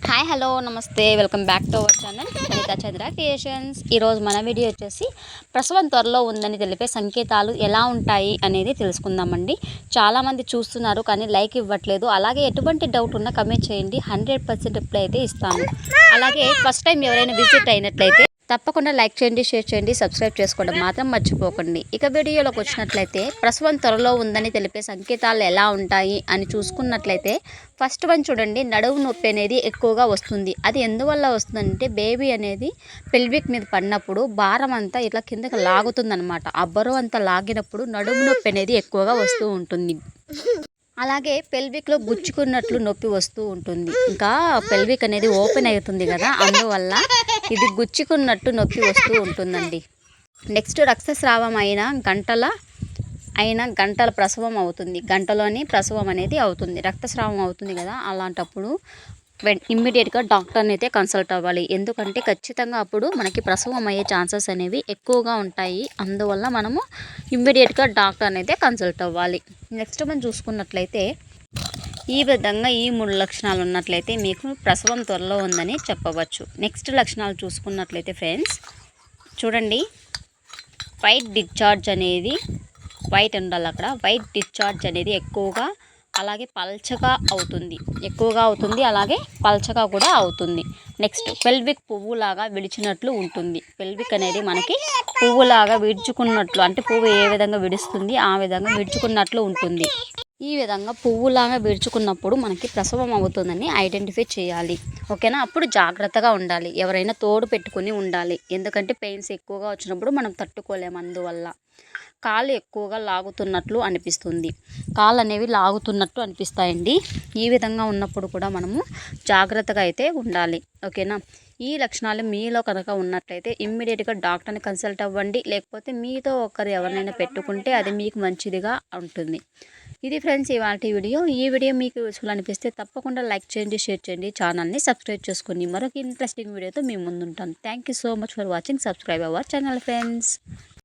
Hi hello namaste welcome back to our channel Anitha Chandra creations. ఈరోజు మన video వచ్చేసి ప్రసవం త్వరలో ఉందని తెలిపే సంకేతాలు ఎలా ఉంటాయి అనేది తెలుసుకుందామండి. చాలామంది చూస్తున్నారు కానీ లైక్ ఇవ్వట్లేదు. అలాగే ఎటువంటి డౌట్ ఉన్నా కమెంట్ చేయండి, 100% రిప్లై అయితే ఇస్తాను. అలాగే ఫస్ట్ టైం ఎవరైనా విజిట్ అయినట్లయితే తప్పకుండా లైక్ చేయండి, షేర్ చేయండి, సబ్స్క్రైబ్ చేసుకోవడం మాత్రం మర్చిపోకండి. ఇక వీడియోలోకి వచ్చినట్లయితే ప్రసవం త్వరలో ఉందని తెలిపే సంకేతాలు ఎలా ఉంటాయి అని చూసుకున్నట్లయితే ఫస్ట్ వన్ చూడండి, నడుము నొప్పి అనేది ఎక్కువగా వస్తుంది. అది ఎందువల్ల వస్తుందంటే బేబీ అనేది పెల్విక్ మీద పడినప్పుడు భారం అంతా ఇట్లా కిందకి లాగుతుందనమాట. ఆ బరువు అంతా లాగినప్పుడు నడుము నొప్పి అనేది ఎక్కువగా వస్తూ ఉంటుంది. అలాగే పెల్విక్లో గుచ్చుకున్నట్లు నొప్పి వస్తూ ఉంటుంది. ఇంకా పెల్విక్ అనేది ఓపెన్ అవుతుంది కదా, అందువల్ల ఇది గుచ్చుకున్నట్టు నొప్పి వస్తూ ఉంటుందండి. నెక్స్ట్ రక్తస్రావం అయిన గంటల ప్రసవం అవుతుంది. గంటలోని ప్రసవం అనేది అవుతుంది, రక్తస్రావం అవుతుంది కదా. అలాంటప్పుడు ఇమ్మీడియట్గా డాక్టర్ని అయితే కన్సల్ట్ అవ్వాలి. ఎందుకంటే ఖచ్చితంగా అప్పుడు మనకి ప్రసవం అయ్యే ఛాన్సెస్ అనేవి ఎక్కువగా ఉంటాయి. అందువల్ల మనము ఇమ్మీడియట్గా డాక్టర్ని అయితే కన్సల్ట్ అవ్వాలి. నెక్స్ట్ మనం చూసుకున్నట్లయితే ఈ విధంగా ఈ 3 లక్షణాలు ఉన్నట్లయితే మీకు ప్రసవం త్వరలో ఉందని చెప్పవచ్చు. నెక్స్ట్ లక్షణాలు చూసుకున్నట్లయితే ఫ్రెండ్స్ చూడండి, వైట్ డిశ్చార్జ్ అనేది వైట్ ఉండాలి. అక్కడ వైట్ డిశ్చార్జ్ అనేది ఎక్కువగా అలాగే పల్చగా అవుతుంది, అలాగే పల్చగా కూడా అవుతుంది. నెక్స్ట్ పెల్విక్ పువ్వులాగా విడిచినట్లు ఉంటుంది. పెల్విక్ అనేది మనకి పువ్వులాగా విడుచుకున్నట్లు, అంటే పువ్వు ఏ విధంగా విడుస్తుంది ఆ విధంగా విడుచుకున్నట్లు ఉంటుంది. ఈ విధంగా పువ్వులాగా విడుచుకున్నప్పుడు మనకి ప్రసవం అవుతుందని ఐడెంటిఫై చేయాలి. ఓకేనా? అప్పుడు జాగ్రత్తగా ఉండాలి, ఎవరైనా తోడు పెట్టుకుని ఉండాలి. ఎందుకంటే పెయిన్స్ ఎక్కువగా వచ్చినప్పుడు మనం తట్టుకోలేము. అందువల్ల కాళ్ళు ఎక్కువగా లాగుతున్నట్లు అనిపిస్తుంది, కాళ్ళు అనేవి లాగుతున్నట్టు అనిపిస్తాయండి. ఈ విధంగా ఉన్నప్పుడు కూడా మనము జాగ్రత్తగా అయితే ఉండాలి. ఓకేనా? ఈ లక్షణాలు మీలో కనుక ఉన్నట్లయితే ఇమ్మీడియట్గా డాక్టర్ని కన్సల్ట్ అవ్వండి. లేకపోతే మీతో ఒకరు ఎవరినైనా పెట్టుకుంటే అది మీకు మంచిదిగా ఉంటుంది. ఇది ఫ్రెండ్స్ ఇవాల్టి వీడియో. ఈ వీడియో మీకు యూస్ఫుల్ అనిపిస్తే తప్పకుండా లైక్ చేయండి, షేర్ చేయండి, ఛానల్ని సబ్స్క్రైబ్ చేసుకొని మరొక ఇంట్రెస్టింగ్ వీడియోతో మీ ముందుంటాను. Thank you so much for watching. Subscribe our channel friends.